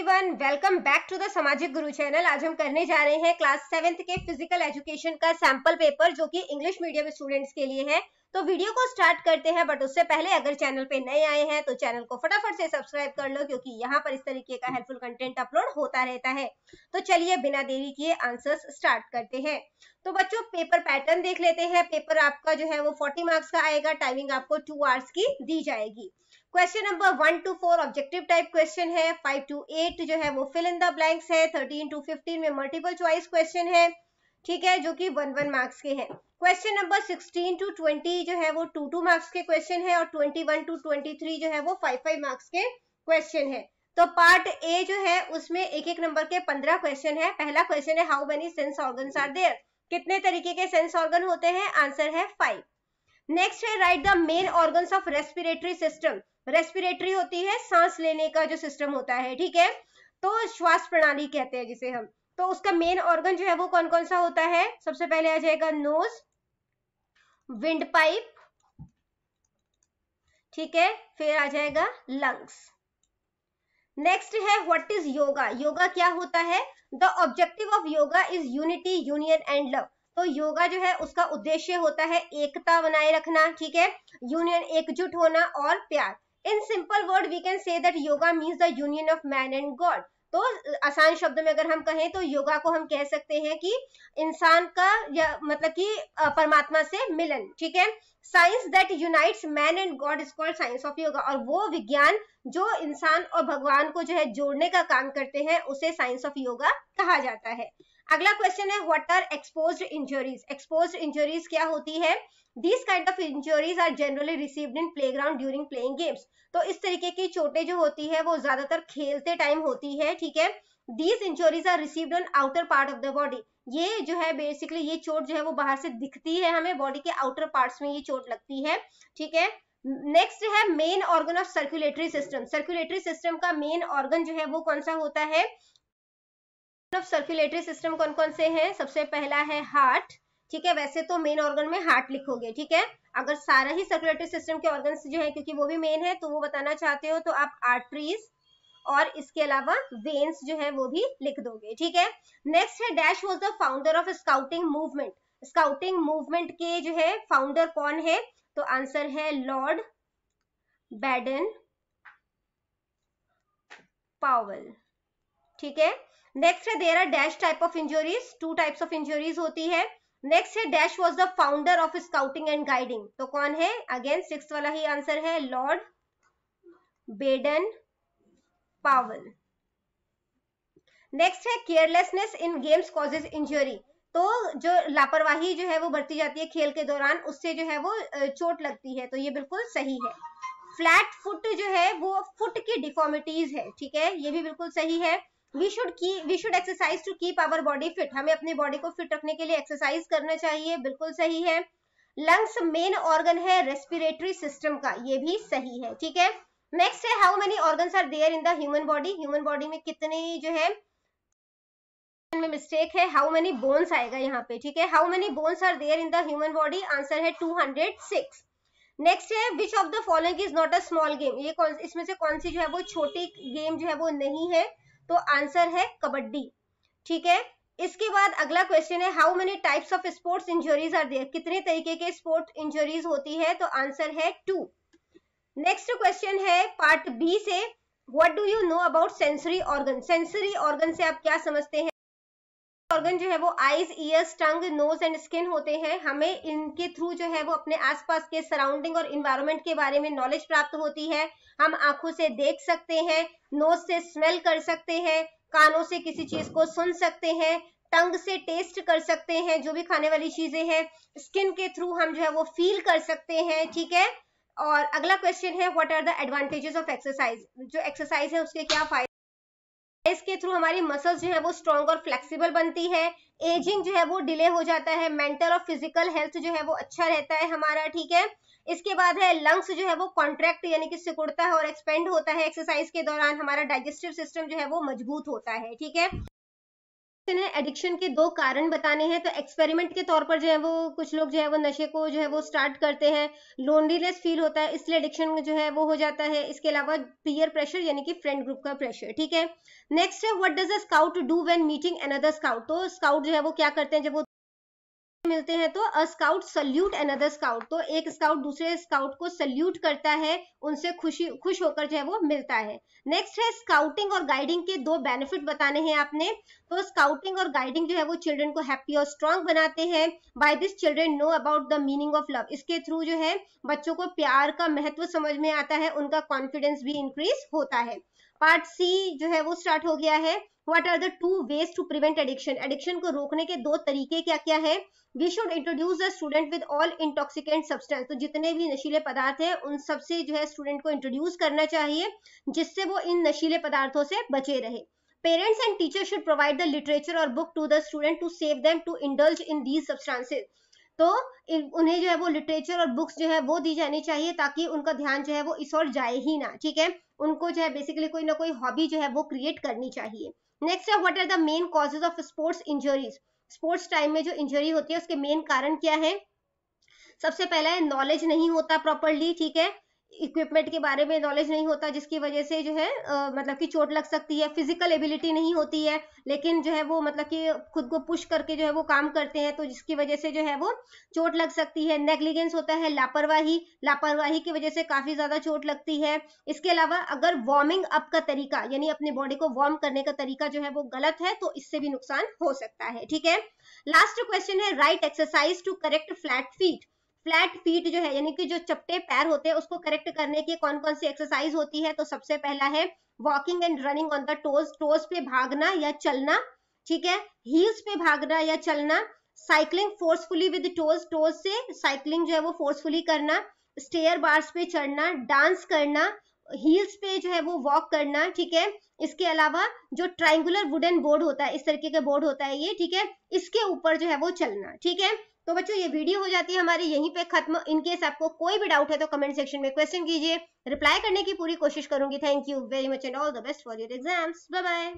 Everyone, welcome back to the Samajik Guru channel. आज हम करने जा रहे हैं क्लास 7th के फिजिकल एजुकेशन का सैंपल पेपर, जो कि इंग्लिश मीडियम स्टूडेंट्स के लिए है। तो वीडियो को स्टार्ट करते हैं, बट उससे पहले अगर चैनल पे नए आए हैं तो चैनल को फटाफट से सब्सक्राइब कर लो, क्योंकि यहाँ पर इस तरीके का हेल्पफुल कंटेंट अपलोड होता रहता है। तो चलिए बिना देरी किए आंसर्स स्टार्ट करते हैं। तो बच्चों, पेपर पैटर्न देख लेते हैं। पेपर आपका जो है वो 40 मार्क्स का आएगा। टाइमिंग आपको 2 आवर्स की दी जाएगी। Question number 1 to 4 objective type question है। 5 to 8 जो है वो फिल इन द ब्लैंक्स है। 13 to 15 में मल्टीपल चॉइस क्वेश्चन है, ठीक है, जो कि 1 मार्क्स के हैं। क्वेश्चन नंबर 16 to 20 जो है वो 2 मार्क्स के क्वेश्चन है, और 21 to 23 जो है वो 5 मार्क्स के क्वेश्चन है। तो पार्ट ए जो है उसमें एक नंबर के 15 क्वेश्चन है। पहला क्वेश्चन है, how many sense organs are there? कितने तरीके के सेंस ऑर्गन होते हैं? आंसर है 5। नेक्स्ट है, right the main organs of respiratory system. Respiratory होती है सांस लेने का जो सिस्टम होता है, ठीक है, तो श्वास प्रणाली कहते हैं जिसे हम। तो उसका मेन ऑर्गन जो है वो कौन कौन सा होता है? सबसे पहले आ जाएगा नोज, विंड पाइप, ठीक है, फिर आ जाएगा लंग्स। नेक्स्ट है, व्हाट इज योगा? योगा क्या होता है? The objective of yoga is unity, union and love. तो योगा जो है उसका उद्देश्य होता है एकता बनाए रखना, ठीक है, यूनियन एकजुट होना, और प्यार। In simple word we can say that yoga means the union of man and God. तो आसान शब्द में अगर हम कहें तो योगा को हम कह सकते हैं कि इंसान का या मतलब कि परमात्मा से मिलन, ठीक है। Science that unites man and God is called science of yoga. और वो विज्ञान जो इंसान और भगवान को जो है जोड़ने का काम करते हैं उसे साइंस ऑफ योगा कहा जाता है। अगला क्वेश्चन है, what are exposed injuries? Exposed injuries क्या होती है? These kind of injuries are generally received in playground during playing games. तो इस तरीके की चोटें जो होती है वो ज्यादातर खेलते टाइम होती है, ठीक है। These injuries are received on outer part of the body. ये जो है बेसिकली ये चोट जो है वो बाहर से दिखती है, हमें बॉडी के आउटर पार्ट्स में ये चोट लगती है, ठीक है। नेक्स्ट है, main organ of circulatory system. Circulatory system का मेन ऑर्गन जो है वो कौन सा होता है? ऑफ सर्कुलेटरी सिस्टम कौन कौन से हैं? सबसे पहला है हार्ट, ठीक है। वैसे तो मेन ऑर्गन में हार्ट लिखोगे, ठीक है। अगर सारा ही सर्कुलेटरी सिस्टम के ऑर्गन्स जो है, क्योंकि वो भी मेन है, तो वो बताना चाहते हो तो आप आर्टरीज और इसके अलावा वेन्स जो है वो भी लिख दोगे, ठीक है। नेक्स्ट है, dash was the founder of scouting movement. Scouting movement के जो है फाउंडर कौन है? तो आंसर है लॉर्ड बैडन पावेल, ठीक है। नेक्स्ट है, there are dash type of injuries. 2 types of injuries होती है। नेक्स्ट है, dash was the founder of scouting and guiding. तो कौन है? अगेन 6th वाला ही आंसर है, लॉर्ड बेडन पावेल। नेक्स्ट है, carelessness in games causes injury. तो जो लापरवाही जो है वो बरती जाती है खेल के दौरान, उससे जो है वो चोट लगती है। तो ये बिल्कुल सही है। फ्लैट फुट जो है वो फुट की डिफॉर्मिटीज है, ठीक है, ये भी बिल्कुल सही है। We should exercise to keep our body fit. हमें अपनी बॉडी को फिट रखने के लिए एक्सरसाइज करना चाहिए, बिल्कुल सही है। लंग्स मेन ऑर्गन है रेस्पिरेटरी सिस्टम का, ये भी सही है, ठीक है। नेक्स्ट है, how many organs are there in the human body? Human body में कितने जो है में मिस्टेक है, हाउ मेनी बोन्स आएगा यहाँ पे, ठीक है। How many bones are there in the human body? Answer है 206। नेक्स्ट है, which of the following is not a small game? ये इसमें से कौन सी जो है वो छोटी गेम जो है वो नहीं है? तो आंसर है कबड्डी, ठीक है। इसके बाद अगला क्वेश्चन है, how many types of sports injuries are there? कितने तरीके के स्पोर्ट इंजरीज होती है? तो आंसर है 2। नेक्स्ट क्वेश्चन है पार्ट बी से, what do you know about sensory organ? Sensory organ से आप क्या समझते हैं? ऑर्गन जो है वो eyes, ears, tongue, nose and skin होते हैं। हमें इनके थ्रू जो है वो अपने आसपास के सराउंडिंग और इन्वायरमेंट के बारे में नॉलेज प्राप्त होती है। हम आंखों से देख सकते हैं, नोज से स्मेल कर सकते हैं, कानों से किसी चीज को सुन सकते हैं, टंग से टेस्ट कर सकते हैं जो भी खाने वाली चीजें हैं, स्किन के थ्रू हम जो है वो फील कर सकते हैं, ठीक है। और अगला क्वेश्चन है, what are the advantages of exercise? जो एक्सरसाइज है उसके क्या फायदे? इसके थ्रू हमारी मसल्स जो है वो स्ट्रॉन्ग और फ्लेक्सिबल बनती है, एजिंग जो है वो डिले हो जाता है, मेंटल और फिजिकल हेल्थ जो है वो अच्छा रहता है हमारा, ठीक है। इसके बाद है, लंग्स जो है वो कॉन्ट्रैक्ट यानी कि सिकुड़ता है और एक्सपेंड होता है एक्सरसाइज के दौरान। हमारा डाइजेस्टिव सिस्टम जो है वो मजबूत होता है, ठीक है। है एडिक्शन के 2 कारण बताने हैं। तो एक्सपेरिमेंट के तौर पर जो है वो कुछ लोग जो है वो नशे को जो है वो स्टार्ट करते हैं, लोनलीनेस फील होता है इसलिए एडिक्शन जो है वो हो जाता है। इसके अलावा पीयर प्रेशर यानी कि फ्रेंड ग्रुप का प्रेशर, ठीक है। नेक्स्ट है what does a scout do when meeting another scout. तो स्काउट जो है वो क्या करते हैं जब वो मिलते हैं, तो अ स्काउट सल्यूट अनदर स्काउट। तो एक स्काउट दूसरे स्काउट को सल्यूट करता है, उनसे खुश होकर जो है वो मिलता है। नेक्स्ट है स्काउटिंग और गाइडिंग के 2 बेनिफिट बताने हैं आपने। तो स्काउटिंग और गाइडिंग जो है वो चिल्ड्रन को हैप्पी और स्ट्रांग बनाते हैं। By this children know about the meaning of love. इसके थ्रू जो है बच्चों को प्यार का महत्व समझ में आता है, उनका कॉन्फिडेंस भी इंक्रीज होता है। पार्ट सी जो है वो स्टार्ट हो गया है। What are the 2 ways to prevent addiction. Addiction को रोकने के 2 तरीके क्या क्या है। We should introduce the student with all intoxicant substance. तो जितने भी नशीले पदार्थ हैं उन सबसे जो है स्टूडेंट को इंट्रोड्यूस करना चाहिए, जिससे वो इन नशीले पदार्थों से बचे रहे। Parents and teachers should provide the literature और book to the student to save them to indulge in these substances. तो उन्हें जो है वो लिटरेचर और बुक्स जो है वो दी जानी चाहिए, ताकि उनका ध्यान जो है वो इस ओर जाए ही ना, ठीक है। उनको जो है बेसिकली कोई ना कोई हॉबी जो है वो क्रिएट करनी चाहिए। नेक्स्ट है what are the main causes of sports injuries. Sports time में जो इंजरी होती है उसके मेन कारण क्या है। सबसे पहला है नॉलेज नहीं होता प्रॉपरली, ठीक है। इक्विपमेंट के बारे में नॉलेज नहीं होता, जिसकी वजह से जो है मतलब कि चोट लग सकती है। फिजिकल एबिलिटी नहीं होती है, लेकिन जो है वो मतलब कि खुद को पुश करके जो है वो काम करते हैं, तो जिसकी वजह से जो है वो चोट लग सकती है। नेग्लिजेंस होता है, लापरवाही, लापरवाही की वजह से काफी ज्यादा चोट लगती है। इसके अलावा अगर वार्मिंग अप का तरीका यानी अपनी बॉडी को वार्म करने का तरीका जो है वो गलत है, तो इससे भी नुकसान हो सकता है, ठीक है। लास्ट क्वेश्चन है right exercise to correct flat feet. Flat feet जो है यानी कि जो चपटे पैर होते हैं उसको करेक्ट करने की कौन कौन सी एक्सरसाइज होती है। तो सबसे पहला है walking and running on the toes. Toes पे भागना या चलना, ठीक है। हील्स पे भागना या चलना। Cycling forcefully with toes. Toes से साइकिलिंग जो है वो फोर्सफुली करना। स्टेयर बार्स पे चढ़ना, डांस करना, हील्स पे जो है वो वॉक करना, ठीक है। इसके अलावा जो ट्राइंगुलर वुडन बोर्ड होता है, इस तरीके का बोर्ड होता है ये, ठीक है, इसके ऊपर जो है वो चलना, ठीक है। तो बच्चों ये वीडियो हो जाती है हमारी यहीं पे खत्म। इनकेस आपको कोई भी डाउट है तो कमेंट सेक्शन में क्वेश्चन कीजिए, रिप्लाई करने की पूरी कोशिश करूंगी। Thank you very much and all the best for your exams. Bye bye.